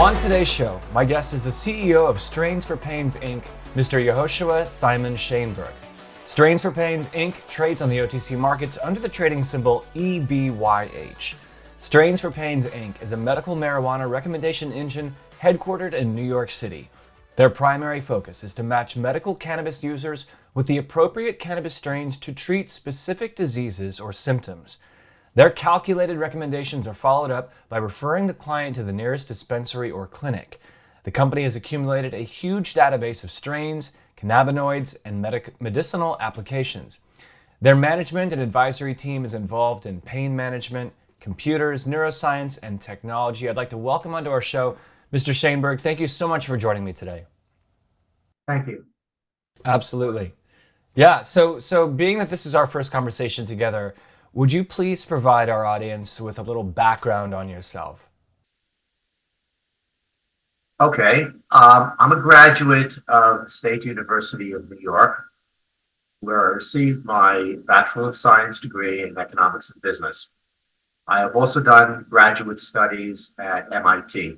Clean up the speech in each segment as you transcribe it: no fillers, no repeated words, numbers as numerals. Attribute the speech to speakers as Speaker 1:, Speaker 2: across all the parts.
Speaker 1: On today's show, my guest is the CEO of StrainsForPains Inc., Mr. Yehoshua Simon Shainberg. StrainsForPains Inc. trades on the OTC markets under the trading symbol EBYH. StrainsForPains Inc. is a medical marijuana recommendation engine headquartered in New York City. Their primary focus is to match medical cannabis users with the appropriate cannabis strains to treat specific diseases or symptoms. Their calculated recommendations are followed up by referring the client to the nearest dispensary or clinic. The company has accumulated a huge database of strains, cannabinoids, and medicinal applications. Their management and advisory team is involved in pain management, computers, neuroscience, and technology. I'd like to welcome onto our show Mr. Shainberg. Thank you so much for joining me today.
Speaker 2: Thank you.
Speaker 1: Absolutely. Yeah, so being that this is our first conversation together, would you please provide our audience with a little background on yourself?
Speaker 2: Okay. I'm a graduate of State University of New York, where I received my Bachelor of Science degree in Economics and Business. I have also done graduate studies at MIT.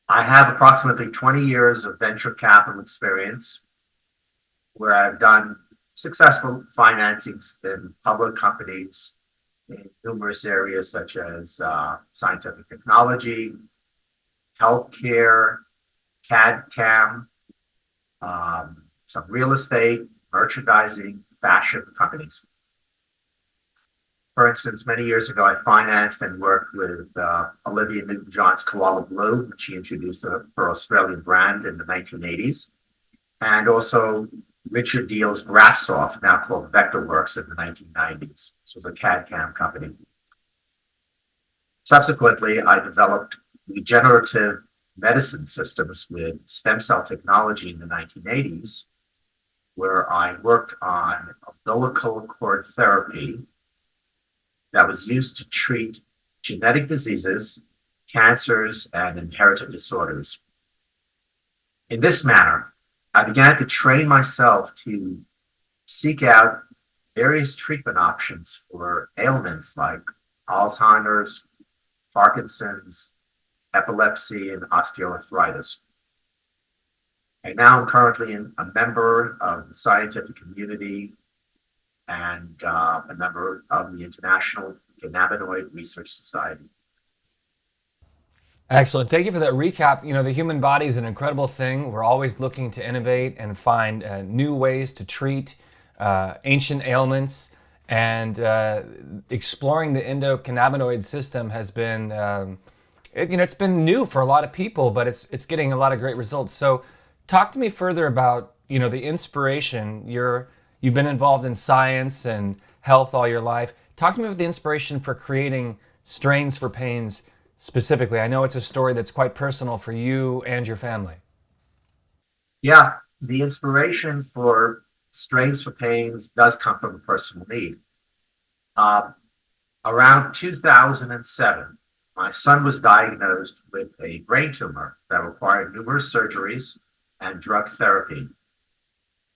Speaker 2: I have approximately 20 years of venture capital experience, where I've done successful financings in public companies in numerous areas such as scientific technology, healthcare, CAD/CAM, some real estate, merchandising, fashion companies. For instance, many years ago, I financed and worked with Olivia Newton-John's Koala Blue, which she introduced her Australian brand in the 1980s, and also Richard Deal's Grapsoft, now called Vectorworks, in the 1990s. This was a CAD/CAM company. Subsequently, I developed regenerative medicine systems with stem cell technology in the 1980s, where I worked on umbilical cord therapy that was used to treat genetic diseases, cancers, and inherited disorders. In this manner, I began to train myself to seek out various treatment options for ailments like Alzheimer's, Parkinson's, epilepsy, and osteoarthritis. And now I'm currently a member of the scientific community and a member of the International Cannabinoid Research Society.
Speaker 1: Excellent. Thank you for that recap. You know, the human body is an incredible thing. We're always looking to innovate and find new ways to treat ancient ailments. And exploring the endocannabinoid system has been, it's been new for a lot of people, but it's getting a lot of great results. So talk to me further about, the inspiration. You've been involved in science and health all your life. Talk to me about the inspiration for creating StrainsForPains specifically. I know it's a story that's quite personal for you and your family.
Speaker 2: Yeah, the inspiration for StrainsForPains does come from a personal need. Around 2007, my son was diagnosed with a brain tumor that required numerous surgeries and drug therapy.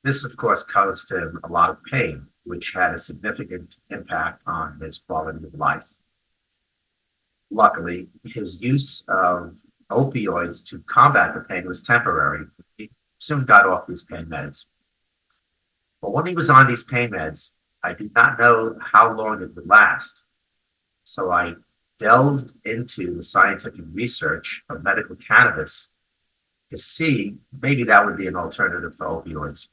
Speaker 2: This, of course, caused him a lot of pain, which had a significant impact on his quality of life. Luckily, his use of opioids to combat the pain was temporary. He soon got off these pain meds. But when he was on these pain meds, I did not know how long it would last. So I delved into the scientific research of medical cannabis to see maybe that would be an alternative to opioids.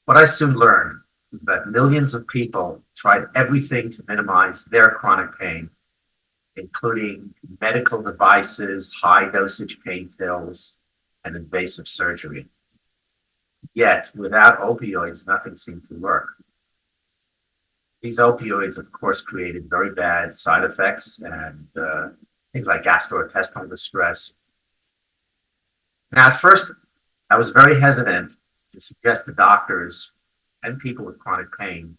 Speaker 2: What I soon learned was that millions of people tried everything to minimize their chronic pain, including medical devices, high-dosage pain pills, and invasive surgery. Yet, without opioids, nothing seemed to work. These opioids, of course, created very bad side effects and things like gastrointestinal distress. Now, at first, I was very hesitant to suggest to doctors and people with chronic pain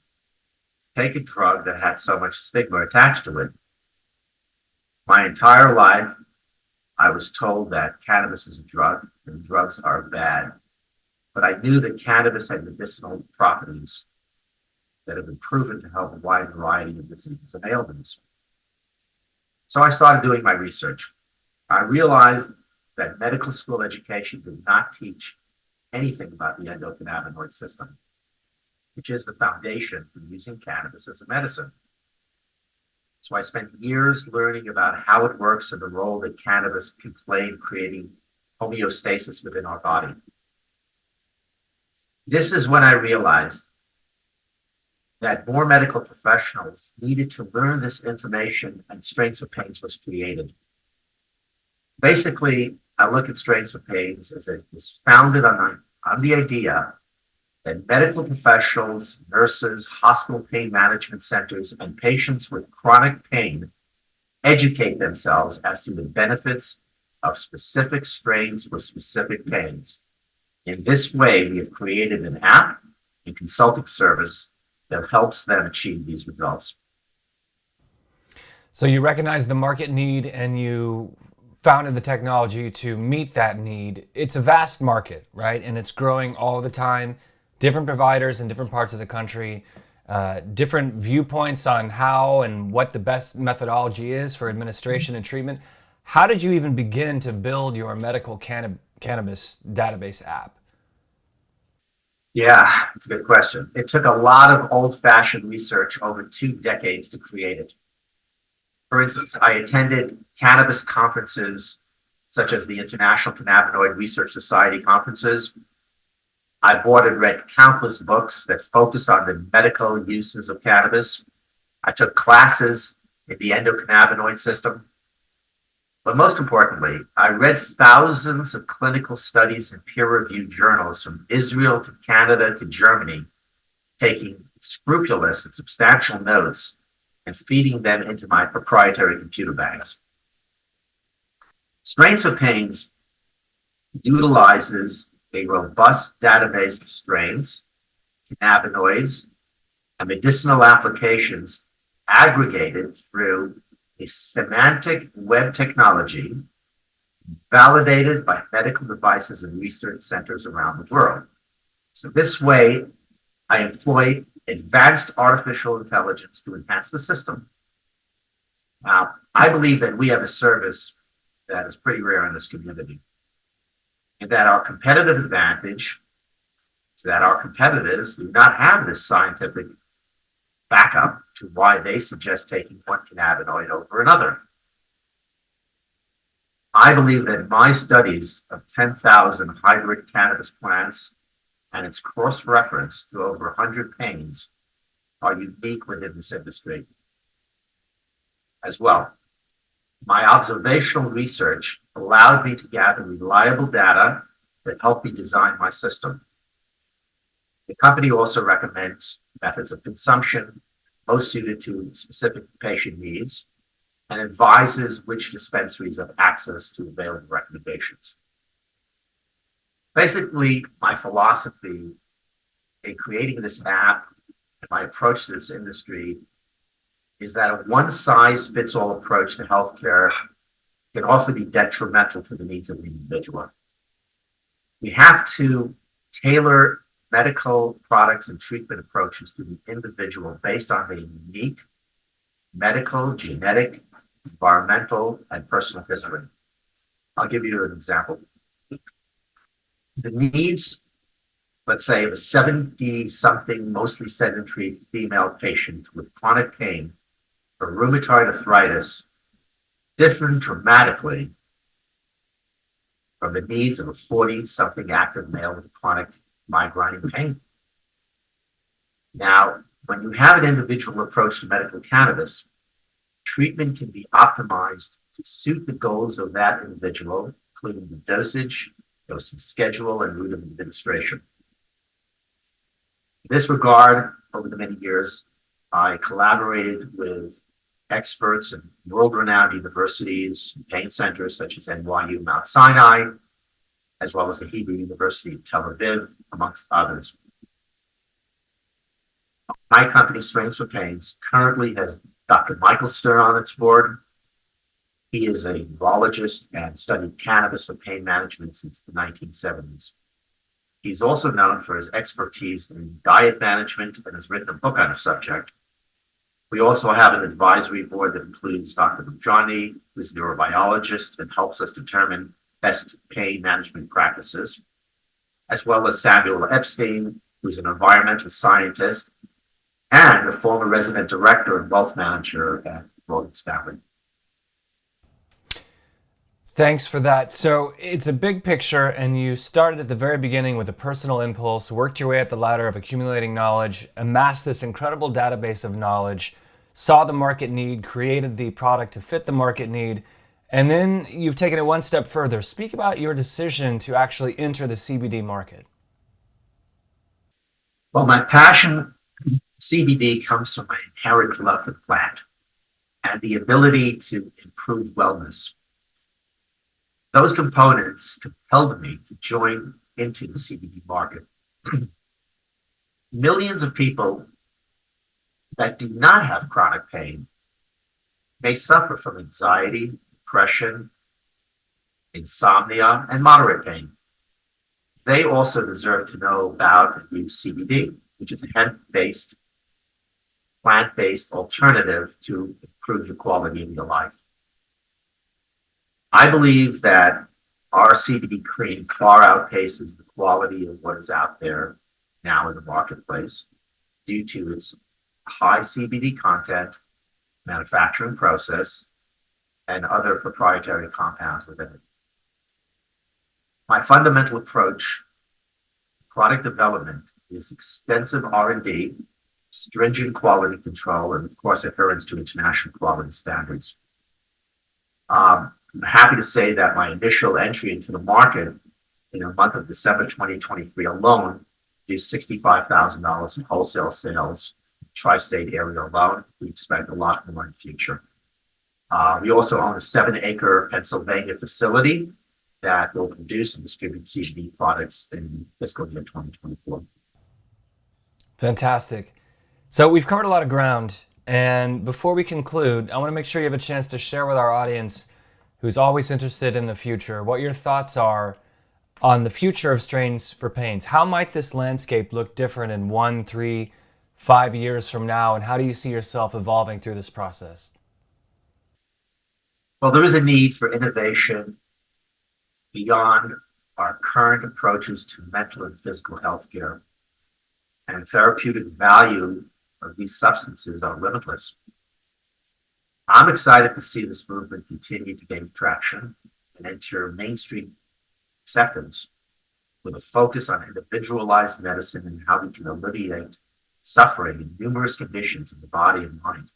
Speaker 2: take a drug that had so much stigma attached to it. My entire life, I was told that cannabis is a drug and drugs are bad. But I knew that cannabis had medicinal properties that have been proven to help a wide variety of diseases and ailments. So I started doing my research. I realized that medical school education did not teach anything about the endocannabinoid system, which is the foundation for using cannabis as a medicine. So I spent years learning about how it works and the role that cannabis can play in creating homeostasis within our body. This is when I realized that more medical professionals needed to learn this information, and StrainsForPains was created. Basically, I look at StrainsForPains as it was founded on the idea that medical professionals, nurses, hospital pain management centers, and patients with chronic pain educate themselves as to the benefits of specific strains for specific pains. In this way, we have created an app and consulting service that helps them achieve these results.
Speaker 1: So you recognize the market need and you founded the technology to meet that need. It's a vast market, right? And it's growing all the time. Different providers in different parts of the country, different viewpoints on how and what the best methodology is for administration and treatment. How did you even begin to build your medical cannabis database app?
Speaker 2: Yeah, it's a good question. It took a lot of old-fashioned research over 2 decades to create it. For instance, I attended cannabis conferences such as the International Cannabinoid Research Society conferences. I bought and read countless books that focused on the medical uses of cannabis. I took classes in the endocannabinoid system. But most importantly, I read thousands of clinical studies in peer-reviewed journals from Israel to Canada to Germany, taking scrupulous and substantial notes and feeding them into my proprietary computer banks. StrainsForPains utilizes a robust database of strains, cannabinoids, and medicinal applications aggregated through a semantic web technology validated by medical devices and research centers around the world. So this way, I employ advanced artificial intelligence to enhance the system. Now, I believe that we have a service that is pretty rare in this community, and that our competitive advantage is that our competitors do not have this scientific backup to why they suggest taking one cannabinoid over another. I believe that my studies of 10,000 hybrid cannabis plants and its cross-reference to over 100 pains are unique within this industry. As well, my observational research allowed me to gather reliable data that helped me design my system. The company also recommends methods of consumption most suited to specific patient needs and advises which dispensaries have access to available recommendations. Basically, my philosophy in creating this app and my approach to this industry is that a one-size-fits-all approach to healthcare can often be detrimental to the needs of the individual. We have to tailor medical products and treatment approaches to the individual based on their unique medical, genetic, environmental, and personal history. I'll give you an example. The needs, let's say, of a 70-something, mostly sedentary female patient with chronic pain or rheumatoid arthritis differ dramatically from the needs of a 40-something active male with chronic migraine pain. Now, when you have an individual approach to medical cannabis, treatment can be optimized to suit the goals of that individual, including the dosage, dosing schedule, and route of administration. In this regard, over the many years, I collaborated with experts in world-renowned universities, pain centers such as NYU Mount Sinai, as well as the Hebrew University of Tel Aviv, amongst others. My company, StrainsForPains, currently has Dr. Michael Stern on its board. He is a neurologist and studied cannabis for pain management since the 1970s. He's also known for his expertise in diet management and has written a book on the subject. We also have an advisory board that includes Dr. Johnny, who's a neurobiologist and helps us determine best pain management practices, as well as Samuel Epstein, who's an environmental scientist and a former resident director and wealth manager at Morgan Stanley.
Speaker 1: Thanks for that. So it's a big picture, and you started at the very beginning with a personal impulse, worked your way up the ladder of accumulating knowledge, amassed this incredible database of knowledge, saw the market need, created the product to fit the market need, and then you've taken it one step further. Speak about your decision to actually enter the CBD market.
Speaker 2: Well, my passion CBD comes from my inherent love for the plant and the ability to improve wellness. Those components compelled me to join into the CBD market. Millions of people that do not have chronic pain may suffer from anxiety, depression, insomnia, and moderate pain. They also deserve to know about and use CBD, which is a hemp-based, plant-based alternative to improve the quality of your life. I believe that our CBD cream far outpaces the quality of what is out there now in the marketplace due to its high CBD content, manufacturing process, and other proprietary compounds within it. My fundamental approach to product development is extensive R&D, stringent quality control, and of course adherence to international quality standards. I'm happy to say that my initial entry into the market in the month of December 2023 alone is $65,000 in wholesale sales, tri-state area alone. We expect a lot more in the future. We also own a 7-acre Pennsylvania facility that will produce and distribute CBD products in fiscal year 2024.
Speaker 1: Fantastic. So we've covered a lot of ground, and before we conclude, I want to make sure you have a chance to share with our audience who's always interested in the future what your thoughts are on the future of StrainsForPains. How might this landscape look different in 1, 3, 5 years from now, and how do you see yourself evolving through this process?
Speaker 2: Well, there is a need for innovation beyond our current approaches to mental and physical health care, and therapeutic value of these substances are limitless. I'm excited to see this movement continue to gain traction and enter mainstream acceptance with a focus on individualized medicine and how we can alleviate suffering in numerous conditions in the body and mind.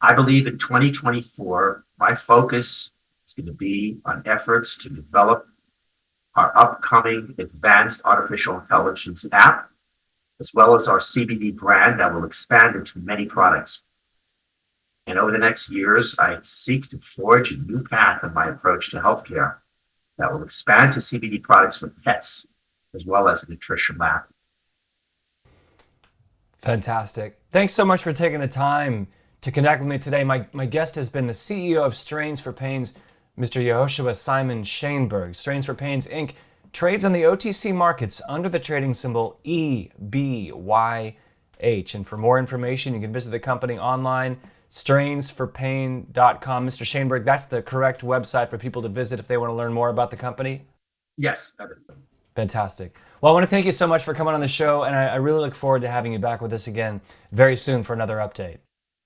Speaker 2: I believe in 2024, my focus is going to be on efforts to develop our upcoming advanced artificial intelligence app, as well as our CBD brand that will expand into many products. And over the next years, I seek to forge a new path in my approach to healthcare that will expand to CBD products for pets, as well as a nutrition lab.
Speaker 1: Fantastic. Thanks so much for taking the time to connect with me today. My guest has been the CEO of StrainsForPains, Mr. Yehoshua Simon Shainberg. StrainsForPains Inc. trades on the OTC markets under the trading symbol EBYH. And for more information, you can visit the company online, StrainsForPain.com. Mr. Shainberg, that's the correct website for people to visit if they want to learn more about the company?
Speaker 2: Yes, that is.
Speaker 1: Fantastic. Well, I want to thank you so much for coming on the show, and I really look forward to having you back with us again very soon for another update.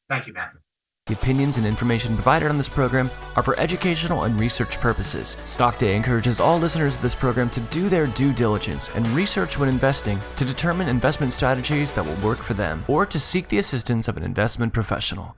Speaker 2: Thank you, Matthew.
Speaker 3: The opinions and information provided on this program are for educational and research purposes. Stock Day encourages all listeners of this program to do their due diligence and research when investing to determine investment strategies that will work for them, or to seek the assistance of an investment professional.